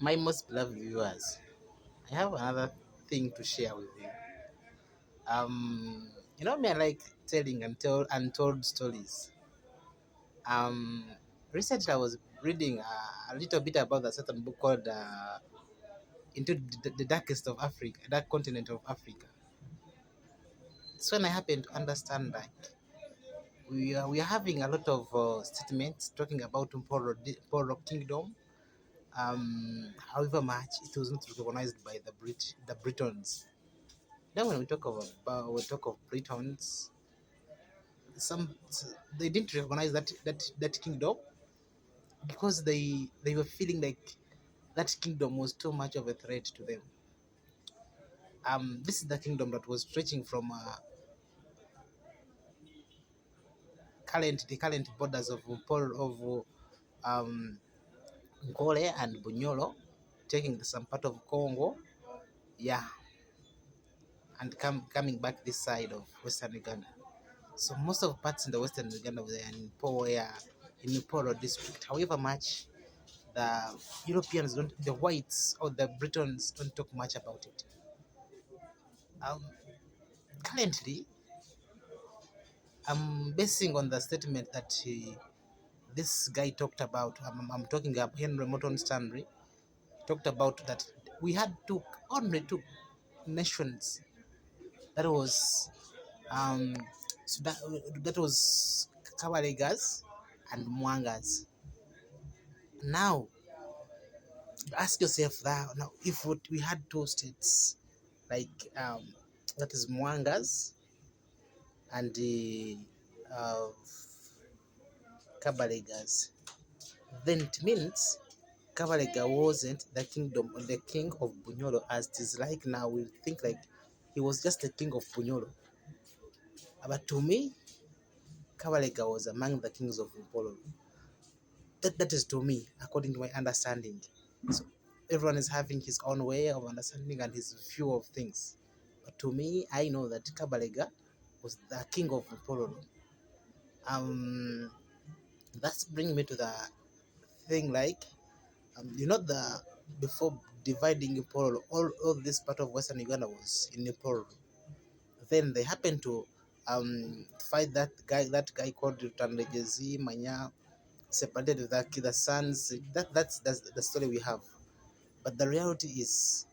My most beloved viewers, I have another thing to share with you. You know me, I like telling untold stories. Um, Recently I was reading a little bit about a certain book called "Into the Darkest of Africa," Dark Continent of Africa. It's when I happened to understand that we are having a lot of statements talking about Mporo Kingdom. However much it was not recognized by the Britons. Then when we talk of Britons, some they didn't recognize that kingdom because they were feeling like that kingdom was too much of a threat to them. This is the kingdom that was stretching from the current borders of um, Ngole and Bunyoro, taking some part of Congo, yeah, and coming back this side of Western Uganda. So most of parts in the Western Uganda were in Poro district. However much the Europeans don't, the whites or the Britons don't talk much about it. Um, Currently, I'm basing on the statement that this guy talked about. I'm talking about Henry Morton Stanley. Talked about that we had only two nations. That was um, that was Kawaregas and Mwangas. Now ask yourself that now if we had two states like that is Mwangas and the Kabaregas, then it means Kabalega wasn't the kingdom or the king of Bunyoro as it is like now. We think like he was just the king of Bunyoro. But to me, Kabalega was among the kings of Mpolo. That is to me, according to my understanding. So everyone is having his own way of understanding and his view of things. But to me, I know that Kabalega was the king of Mpolo. Um, that's bringing me to the thing like the before dividing Mpolo, all this part of Western Uganda was in Mpolo. Then they happened to fight that guy called Rutandegezi Manya, separated the sons. That's the story we have. But the reality is,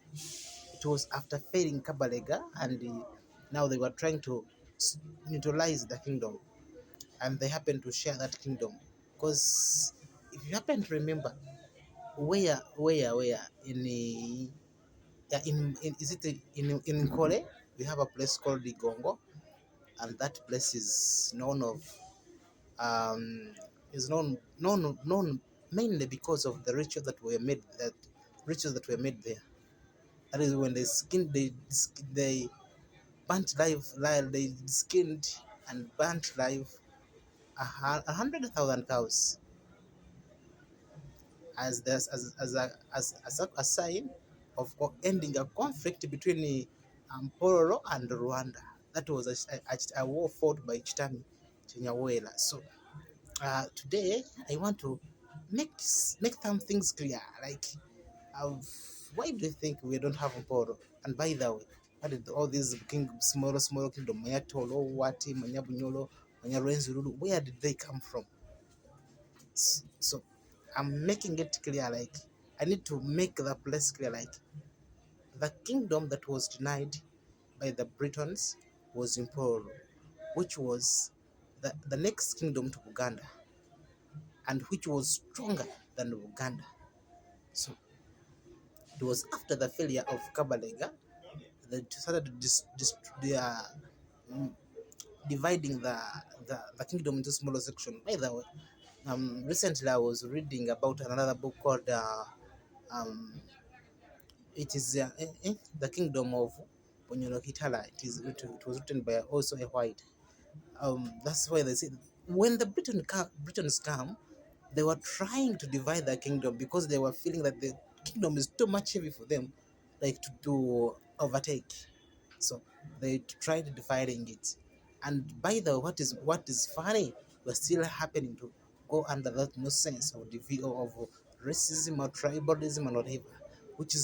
it was after failing Kabalega, and now they were trying to neutralize the kingdom, and they happened to share that kingdom. Because if you happen to remember, where in is it in Kole, we have a place called Igongo, and that place um, is known mainly because of the rituals that were made there. That is when they burnt live they skinned and burnt live 100,000 cows as a sign of ending a conflict between Pororo and Rwanda. That was a war fought by Chitami Chinyawela. So today I want to make some things clear. Like, uh, why do you think we don't have Mporo? And by the way, what did all these small kingdom, Mayatolo, Wati, Manyabunyolo, Manyarwenzururu, where did they come from? So I'm making it clear. Like, I need to make the place clear. Like, the kingdom that was denied by the Britons was Mporo, which was the next kingdom to Uganda, and which was stronger than Uganda. So it was after the failure of Kabalega that started mm, dividing the kingdom into smaller sections. By the way, recently I was reading about another book called um, it is the Kingdom of Bonyolo Kitala. It was written by also a white. That's why they say when the Britons come, they were trying to divide the kingdom because they were feeling that the kingdom is too much heavy for them, like to overtake. So they tried dividing it. And by the way, what is funny, we're still happening to go under that nonsense of racism or tribalism and whatever, which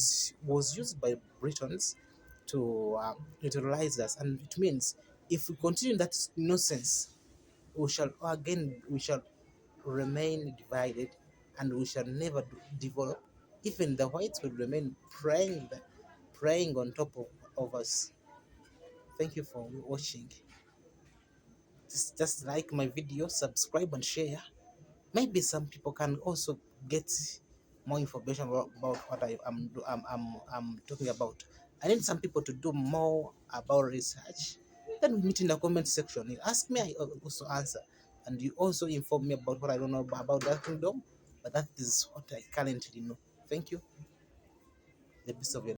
was used by Britons to neutralize us. And it means if we continue that nonsense, we shall remain divided, and we shall never develop. Even the whites will remain praying on top of us. Thank you for watching. Just like my video, subscribe and share. Maybe some people can also get more information about what I'm talking about. I need some people to do more about research. Then we meet in the comment section. You ask me, I also answer. And you also inform me about what I don't know about that kingdom. But that is what I currently know. Thank you. The best of your